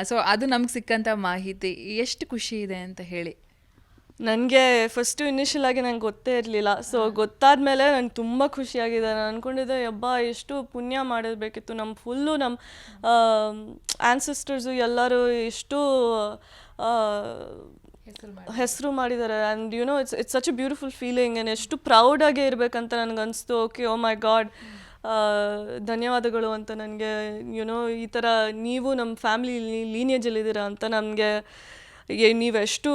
ಸೊ ಅದು ನಮ್ಗೆ ಸಿಕ್ಕಂಥ ಮಾಹಿತಿ ಎಷ್ಟು ಖುಷಿ ಇದೆ ಅಂತ ಹೇಳಿ. ನನಗೆ ಫಸ್ಟು ಇನಿಷಿಯಲ್ ಆಗಿ ನಂಗೆ ಗೊತ್ತೇ ಇರಲಿಲ್ಲ. ಸೊ ಗೊತ್ತಾದ್ಮೇಲೆ ನಂಗೆ ತುಂಬ ಖುಷಿಯಾಗಿದೆ. ನಾನು ಅಂದ್ಕೊಂಡಿದ್ದೆ ಯಬ್ಬಾ ಎಷ್ಟು ಪುಣ್ಯ ಮಾಡಿರ್ಬೇಕಿತ್ತು, ನಮ್ಮ ಫುಲ್ಲು ನಮ್ಮ ಆ್ಯನ್ಸೆಸ್ಟರ್ಸು ಎಲ್ಲರೂ ಎಷ್ಟು ಹೆಸರು ಮಾಡಿದ್ದಾರೆ. And you know it's such a beautiful feeling. And ಎಷ್ಟು ಪ್ರೌಡಾಗೇ ಇರಬೇಕಂತ ನನಗೆ ಅನಿಸ್ತು. ಓಕೆ, ಓ ಮೈ ಗಾಡ್, ಧನ್ಯವಾದಗಳು ಅಂತ ನನಗೆ. ಯುನೋ ಈ ಥರ ನೀವು ನಮ್ಮ ಫ್ಯಾಮಿಲಿ ಲೀನಿಯೇಜಲ್ಲಿದ್ದೀರಾ ಅಂತ ನಮಗೆ, ನೀವೆಷ್ಟು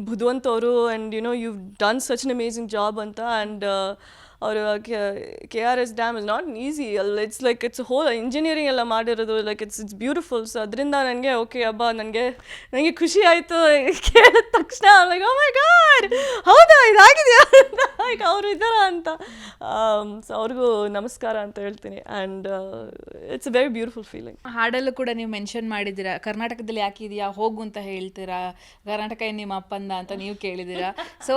ಬುದ್ಧಿವಂತವರು. And you know you done such an amazing job ಅಂತ. ಆ್ಯಂಡ್ ಅವರು KRS dam is not easy ಅಲ್ಲ. ಇಟ್ಸ್ ಹೋಲ್ ಇಂಜಿನಿಯರಿಂಗ್ ಎಲ್ಲ ಮಾಡಿರೋದು. Like it's beautiful. ಸೊ ಅದರಿಂದ ನನಗೆ ಓಕೆ ಹಬ್ಬ, ನನಗೆ ಖುಷಿ ಆಯಿತು ಕೇಳಿದ ತಕ್ಷಣ. ಲೈಕ್ ಓ ಮೈ ಗಾಡ್, ಹೌದಾ ಇದಾಗಿದೆಯಾ ಲೈಕ್ ಅವರು ಇದ್ದಾರ ಅಂತ. ಸೊ ಅವ್ರಿಗೂ ನಮಸ್ಕಾರ ಅಂತ ಹೇಳ್ತೀನಿ. And it's a very beautiful feeling. ಹಾಡಲ್ಲೂ ಕೂಡ ನೀವು ಮೆನ್ಷನ್ ಮಾಡಿದ್ದೀರಾ, ಕರ್ನಾಟಕದಲ್ಲಿ ಯಾಕಿದೆಯಾ ಹೋಗು ಅಂತ ಹೇಳ್ತೀರಾ, ಕರ್ನಾಟಕ ಏನು ನಿಮ್ಮ ಅಪ್ಪಂದ ಅಂತ ನೀವು ಕೇಳಿದ್ದೀರಾ. ಸೊ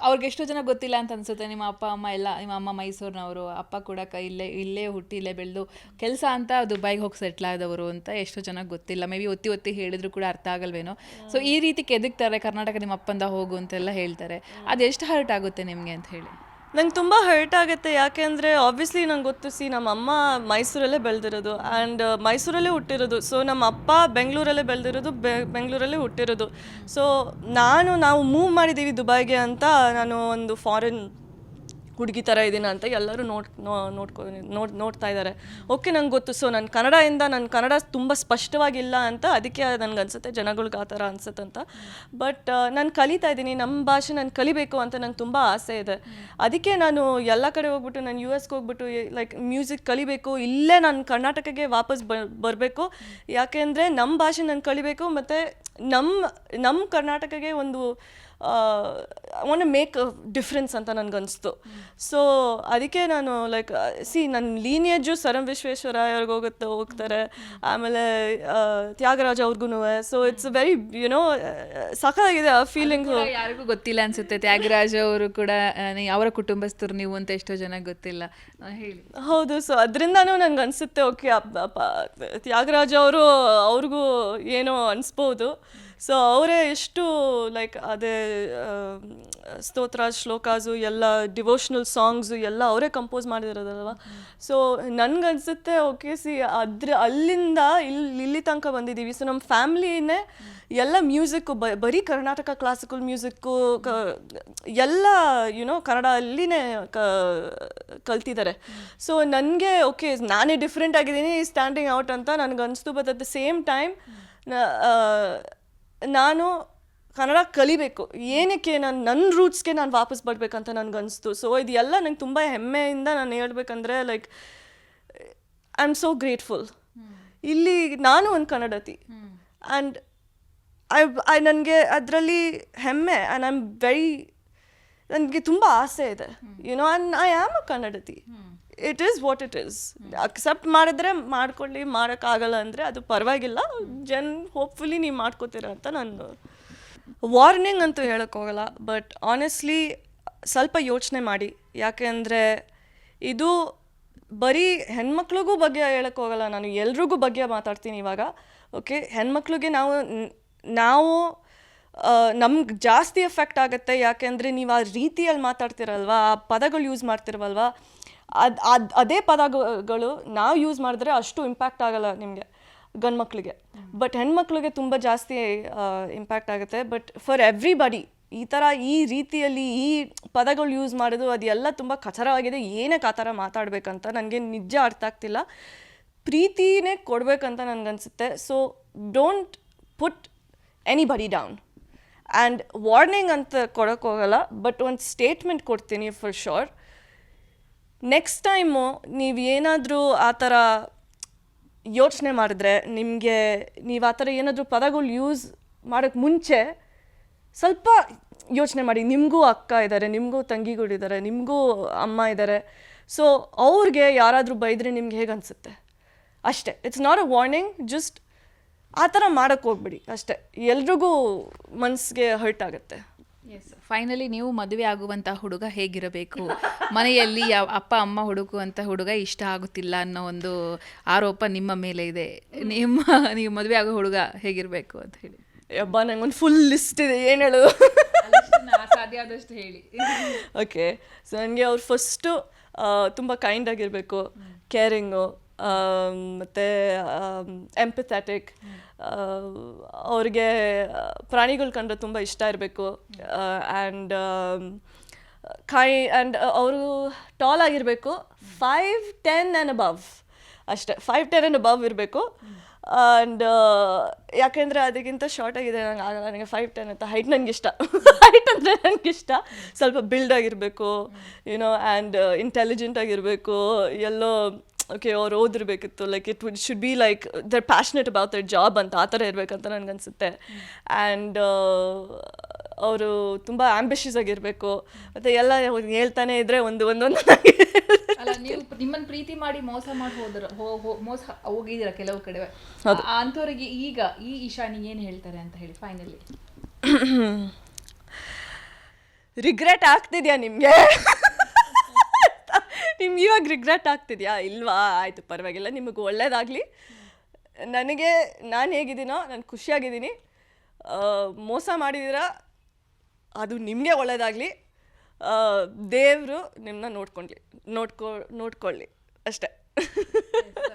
ಅವ್ರಿಗೆ ಎಷ್ಟೋ ಜನ ಗೊತ್ತಿಲ್ಲ ಅಂತ ಅನ್ಸುತ್ತೆ. ನಿಮ್ಮ ಅಪ್ಪ ಅಮ್ಮ ಎಲ್ಲ, ನಿಮ್ಮ ಅಮ್ಮ ಮೈಸೂರಿನವರು, ಅಪ್ಪ ಕೂಡ ಇಲ್ಲೇ ಹುಟ್ಟಿ ಇಲ್ಲೇ ಬೆಳೆದು ಕೆಲಸ ಅಂತ ದುಬೈಗೆ ಹೋಗಿ ಸೆಟ್ಲ್ ಆದವರು ಅಂತ ಎಷ್ಟೋ ಚೆನ್ನಾಗಿ ಗೊತ್ತಿಲ್ಲ. ಮೇ ಬಿ ಒತ್ತಿ ಹೇಳಿದ್ರು ಕೂಡ ಅರ್ಥ ಆಗಲ್ವೇನೋ. ಸೊ ಈ ರೀತಿ ಕೆದಕ್ತಾರೆ, ಕರ್ನಾಟಕ ನಿಮ್ಮ ಅಪ್ಪಂದ ಹೋಗು ಅಂತೆಲ್ಲ ಹೇಳ್ತಾರೆ. ಅದೆಷ್ಟು ಹರ್ಟ್ ಆಗುತ್ತೆ ನಿಮಗೆ ಅಂತ ಹೇಳಿ. ನಂಗೆ ತುಂಬ ಹರ್ಟ್ ಆಗುತ್ತೆ. ಯಾಕೆ ಅಂದರೆ ಆಬ್ವಿಯಸ್ಲಿ ನಂಗೆ ಗೊತ್ತು, ನಮ್ಮ ಅಮ್ಮ ಮೈಸೂರಲ್ಲೇ ಬೆಳೆದಿರೋದು ಆ್ಯಂಡ್ ಮೈಸೂರಲ್ಲೇ ಹುಟ್ಟಿರೋದು. ಸೊ ನಮ್ಮ ಅಪ್ಪ ಬೆಂಗಳೂರಲ್ಲೇ ಬೆಳೆದಿರೋದು, ಬೆಂಗಳೂರಲ್ಲೇ ಹುಟ್ಟಿರೋದು. ಸೊ ನಾವು ಮೂವ್ ಮಾಡಿದ್ದೀವಿ ದುಬೈಗೆ ಅಂತ, ನಾನು ಒಂದು ಫಾರಿನ್ ಹುಡುಗಿ ಥರ ಇದ್ದೀನಿ ಅಂತ ಎಲ್ಲರೂ ನೋಡ್ತಾ ಇದ್ದಾರೆ. ಓಕೆ, ನಂಗೆ ಗೊತ್ತು. ಸೊ ನನ್ನ ಕನ್ನಡ ತುಂಬ ಸ್ಪಷ್ಟವಾಗಿಲ್ಲ ಅಂತ, ಅದಕ್ಕೆ ನನಗೆ ಅನಿಸುತ್ತೆ ಜನಗಳ್ಗೆ ಆ ಥರ ಅನ್ಸುತ್ತಂತ. ಬಟ್ ನಾನು ಕಲಿತಾ ಇದ್ದೀನಿ, ನಮ್ಮ ಭಾಷೆ ನಾನು ಕಲಿಬೇಕು ಅಂತ ನಂಗೆ ತುಂಬ ಆಸೆ ಇದೆ. ಅದಕ್ಕೆ ನಾನು ಎಲ್ಲ ಕಡೆ ಹೋಗ್ಬಿಟ್ಟು, ನಾನು US ಹೋಗ್ಬಿಟ್ಟು ಲೈಕ್ ಮ್ಯೂಸಿಕ್ ಕಲಿಬೇಕು, ಇಲ್ಲೇ ನಾನು ಕರ್ನಾಟಕಕ್ಕೆ ವಾಪಸ್ ಬರಬೇಕು. ಯಾಕೆಂದರೆ ನಮ್ಮ ಭಾಷೆ ನಾನು ಕಲಿಬೇಕು, ಮತ್ತು ನಮ್ಮ ಕರ್ನಾಟಕಕ್ಕೆ ಒಂದು want to make a difference ಅಂತ ನನಗನ್ನಿಸ್ತು. ಸೊ ಅದಕ್ಕೆ ನಾನು ಲೈಕ್ ನನ್ನ ಲೀನಿಯೇಜು ಸರ್ ಎಂ ವಿಶ್ವೇಶ್ವರಯ್ಯವ್ರಿಗೆ ಹೋಗ್ತಾರೆ, ಆಮೇಲೆ ತ್ಯಾಗರಾಜ ಅವ್ರಿಗೂ. ಸೊ ಇಟ್ಸ್ ವೆರಿ ಯುನೋ ಸಖತ್ತಾಗಿದೆ ಆ ಫೀಲಿಂಗು. ಯಾರಿಗೂ ಗೊತ್ತಿಲ್ಲ ಅನ್ಸುತ್ತೆ ತ್ಯಾಗರಾಜ ಅವರು ಕೂಡ ಅವರ ಕುಟುಂಬಸ್ಥರು ನೀವು ಅಂತ ಎಷ್ಟೋ ಜನ ಗೊತ್ತಿಲ್ಲ ಹೇಳಿ. ಹೌದು. ಸೊ ಅದರಿಂದನೂ ನಂಗೆ ಅನಿಸುತ್ತೆ ಓಕೆ ತ್ಯಾಗರಾಜ ಅವ್ರಿಗೂ ಏನೋ ಅನಿಸ್ಬೋದು. ಸೊ ಅವರೇ ಎಷ್ಟು ಲೈಕ್ ಅದೇ ಸ್ತೋತ್ರ ಶ್ಲೋಕಾಸು ಎಲ್ಲ ಡಿವೋಷ್ನಲ್ ಸಾಂಗ್ಸು ಎಲ್ಲ ಅವರೇ ಕಂಪೋಸ್ ಮಾಡಿರೋದಲ್ವ. ಸೊ ನನಗನ್ಸುತ್ತೆ ಓಕೆ ಅಲ್ಲಿಂದ ಇಲ್ಲಿ ತನಕ ಬಂದಿದ್ದೀವಿ. ಸೊ ನಮ್ಮ ಫ್ಯಾಮ್ಲಿನೇ ಎಲ್ಲ ಮ್ಯೂಸಿಕ್ಕು ಬರೀ ಕರ್ನಾಟಕ ಕ್ಲಾಸಿಕಲ್ ಮ್ಯೂಸಿಕ್ಕು ಎಲ್ಲ ಯುನೋ ಕನ್ನಡ ಅಲ್ಲಿನೇ ಕಲ್ತಿದ್ದಾರೆ. ಸೊ ನನಗೆ ಓಕೆ ನಾನೇ ಡಿಫ್ರೆಂಟ್ ಆಗಿದ್ದೀನಿ, ಸ್ಟ್ಯಾಂಡಿಂಗ್ ಔಟ್ ಅಂತ ನನಗನ್ನಿಸ್ತು. But at the same time ನಾನು ಕನ್ನಡ ಕಲಿಬೇಕು. ಏನಕ್ಕೆ ನನ್ನ ರೂಟ್ಸ್ಗೆ ನಾನು ವಾಪಸ್ ಬರಬೇಕಂತ ನನಗನ್ನಿಸ್ತು. ಸೊ ಇದು ಎಲ್ಲ ನಂಗೆ ತುಂಬ ಹೆಮ್ಮೆಯಿಂದ ನಾನು ಹೇಳ್ಬೇಕಂದ್ರೆ like I am so grateful. ಇಲ್ಲಿ ನಾನು ಒಂದು ಕನ್ನಡತಿ ಆ್ಯಂಡ್ ನನಗೆ ಅದರಲ್ಲಿ ಹೆಮ್ಮೆ ಆ್ಯಂಡ್ ಐ ಆಮ್ ನನಗೆ ತುಂಬ ಆಸೆ ಇದೆ. You know I am a Kannadathi. It is what it is. Accept ಮಾಡಿದ್ರೆ ಮಾಡ್ಕೊಳ್ಳಿ, ಮಾಡೋಕ್ಕಾಗಲ್ಲ ಅಂದರೆ ಅದು ಪರವಾಗಿಲ್ಲ. ಹೋಪ್ಫುಲಿ ನೀವು ಮಾಡ್ಕೋತೀರ ಅಂತ ನಾನು ವಾರ್ನಿಂಗ್ ಅಂತೂ ಹೇಳೋಕ್ಕೋಗಲ್ಲ. ಬಟ್ ಆನೆಸ್ಟ್ಲಿ ಸ್ವಲ್ಪ ಯೋಚನೆ ಮಾಡಿ. ಯಾಕೆ ಅಂದರೆ ಇದು ಬರೀ ಹೆಣ್ಮಕ್ಳಿಗೂ ಬಗ್ಗೆ ಹೇಳೋಕ್ಕೋಗಲ್ಲ, ನಾನು ಎಲ್ರಿಗೂ ಬಗ್ಗೆ ಮಾತಾಡ್ತೀನಿ ಇವಾಗ. ಓಕೆ, ಹೆಣ್ಮಕ್ಳಿಗೆ ನಾವು ನಮ್ಗೆ ಜಾಸ್ತಿ ಎಫೆಕ್ಟ್ ಆಗುತ್ತೆ. ಯಾಕೆಂದರೆ ನೀವು ಆ ರೀತಿಯಲ್ಲಿ ಮಾತಾಡ್ತಿರಲ್ವ, ಆ ಪದಗಳು ಯೂಸ್ ಮಾಡ್ತಿರಲ್ವ, ಅದೇ ಪದಗಳು ನಾವು ಯೂಸ್ ಮಾಡಿದ್ರೆ ಅಷ್ಟು ಇಂಪ್ಯಾಕ್ಟ್ ಆಗಲ್ಲ ನಿಮಗೆ ಗಂಡು ಮಕ್ಕಳಿಗೆ. ಬಟ್ ಹೆಣ್ಮಕ್ಳಿಗೆ ತುಂಬ ಜಾಸ್ತಿ ಇಂಪ್ಯಾಕ್ಟ್ ಆಗುತ್ತೆ. ಬಟ್ ಫಾರ್ ಎವ್ರಿಬಡಿ ಈ ರೀತಿಯಲ್ಲಿ ಈ ಪದಗಳು ಯೂಸ್ ಮಾಡೋದು ಅದೆಲ್ಲ ತುಂಬ ಕಚರವಾಗಿದೆ. ಏನಕ್ಕೆ ಆ ಥರ ಮಾತಾಡಬೇಕಂತ ನನಗೆ ನಿಜ ಅರ್ಥ ಆಗ್ತಿಲ್ಲ. ಪ್ರೀತಿನೇ ಕೊಡಬೇಕಂತ ನನಗನ್ಸುತ್ತೆ. So don't put anybody down. And warning ಅಂತ ಕೊಡೋಕ್ಕೋಗಲ್ಲ, ಬಟ್ ಒಂದು ಸ್ಟೇಟ್ಮೆಂಟ್ ಕೊಡ್ತೀನಿ ಫಾರ್ ಶೋರ್. ನೆಕ್ಸ್ಟ್ ಟೈಮು ನೀವು ಏನಾದರೂ ಆ ಥರ ಯೋಚನೆ ಮಾಡಿದ್ರೆ, ನೀವು ಆ ಥರ ಏನಾದರೂ ಪದಗಳು ಯೂಸ್ ಮಾಡೋಕ್ಕೆ ಮುಂಚೆ ಸ್ವಲ್ಪ ಯೋಚನೆ ಮಾಡಿ. ನಿಮಗೂ ಅಕ್ಕ ಇದ್ದಾರೆ, ನಿಮಗೂ ತಂಗಿಗಳಿದ್ದಾರೆ, ನಿಮಗೂ ಅಮ್ಮ ಇದ್ದಾರೆ. ಸೊ ಅವ್ರಿಗೆ ಯಾರಾದರೂ ಬೈದರೆ ನಿಮ್ಗೆ ಹೇಗೆ ಅನಿಸುತ್ತೆ ಅಷ್ಟೇ. It's not a warning, just ಆ ಥರ ಮಾಡೋಕ್ಕೆ ಹೋಗ್ಬಿಡಿ ಅಷ್ಟೇ. ಎಲ್ರಿಗೂ ಮನಸ್ಸಿಗೆ ಹರ್ಟ್ ಆಗುತ್ತೆ. ಎಸ್, ಫೈನಲಿ ನೀವು ಮದುವೆ ಆಗುವಂಥ ಹುಡುಗ ಹೇಗಿರಬೇಕು, ಮನೆಯಲ್ಲಿ ಯಾವ ಅಪ್ಪ ಅಮ್ಮ ಹುಡುಕುವಂಥ ಹುಡುಗ ಇಷ್ಟ ಆಗುತ್ತಿಲ್ಲ ಅನ್ನೋ ಒಂದು ಆರೋಪ ನಿಮ್ಮ ಮೇಲೆ ಇದೆ. ನೀವು ಮದುವೆ ಆಗೋ ಹುಡುಗ ಹೇಗಿರಬೇಕು ಅಂತ ಹೇಳಿ. ಯಬ್ಬ, ನಂಗೊಂದು ಫುಲ್ ಲಿಸ್ಟ್ ಇದೆ, ಏನು ಹೇಳೋದು. ಸಾಧ್ಯ ಆದಷ್ಟು ಹೇಳಿ. ಓಕೆ, ಸೊ ನನಗೆ ಅವ್ರು ಫಸ್ಟು ತುಂಬ ಕೈಂಡ್ ಆಗಿರಬೇಕು, ಕೇರಿಂಗು, ಮತ್ತು ಎಂಪಥೆಟಿಕ್. ಅವ್ರಿಗೆ ಪ್ರಾಣಿಗಳು ಕಂಡ್ರೆ ತುಂಬ ಇಷ್ಟ ಇರಬೇಕು. ಆ್ಯಂಡ್ ಆ್ಯಂಡ್ ಅವರು ಟಾಲ್ ಆಗಿರಬೇಕು, 5'10" ಆ್ಯಂಡ್ ಅಬವ್ ಅಷ್ಟೇ. 5'10" ಆ್ಯಂಡ್ ಅಬವ್ ಇರಬೇಕು. ಆ್ಯಂಡ್ ಯಾಕೆಂದರೆ ಅದಕ್ಕಿಂತ ಶಾರ್ಟ್ ಆಗಿದೆ ನಂಗೆ ಆಗಲ್ಲ. ನನಗೆ 5'10" ಅಂತ ಹೈಟ್ ನನಗಿಷ್ಟ. ಹೈಟ್ ಅಂದರೆ ನನಗಿಷ್ಟ. ಸ್ವಲ್ಪ ಬಿಲ್ಡ್ ಆಗಿರಬೇಕು, ಯುನೋ, ಆ್ಯಂಡ್ ಇಂಟೆಲಿಜೆಂಟ್ ಆಗಿರಬೇಕು. ಎಲ್ಲೋ ಓಕೆ ಅವ್ರು ಓದಿರ್ಬೇಕಿತ್ತು, like it should be like their passionate about their job ಅಂತ, ಆ ಥರ ಇರಬೇಕಂತ ನನಗನ್ಸುತ್ತೆ. ಆ್ಯಂಡ್ ಅವರು ತುಂಬ ಆ್ಯಂಬಿಷಿಯಸ್ ಆಗಿರಬೇಕು. ಮತ್ತು ಎಲ್ಲ ಹೇಳ್ತಾನೆ ಇದ್ದರೆ ಒಂದೊಂದು ಅಲ್ಲ, ನೀವು ನಿಮ್ಮನ್ನು ಪ್ರೀತಿ ಮಾಡಿ ಮೋಸ ಮಾಡಿ ಮೋಸ ಹೋಗಿದ್ದೀರಾ ಕೆಲವು ಕಡೆ. ಅಂಥವ್ರಿಗೆ ಈಗ ಈ ಇಶಾನಿ ಏನು ಹೇಳ್ತಾರೆ ಅಂತ ಹೇಳಿ ಫೈನಲಿ. ರಿಗ್ರೆಟ್ ಆಗ್ತಿದ್ಯಾ ನಿಮಗೆ? ನಿಮ್ಗೆ ಇವಾಗ ರಿಗ್ರೆಟ್ ಆಗ್ತಿದ್ಯಾ? ಇಲ್ವಾ? ಆಯಿತು, ಪರವಾಗಿಲ್ಲ, ನಿಮಗೆ ಒಳ್ಳೇದಾಗಲಿ. ನಾನು ಹೇಗಿದ್ದೀನೋ ನಾನು ಖುಷಿಯಾಗಿದ್ದೀನಿ. ಮೋಸ ಮಾಡಿದ್ದೀರಾ, ಅದು ನಿಮಗೆ ಒಳ್ಳೇದಾಗಲಿ. ದೇವರು ನಿಮ್ಮನ್ನ ನೋಡ್ಕೊಳ್ಳಿ ಅಷ್ಟೇ.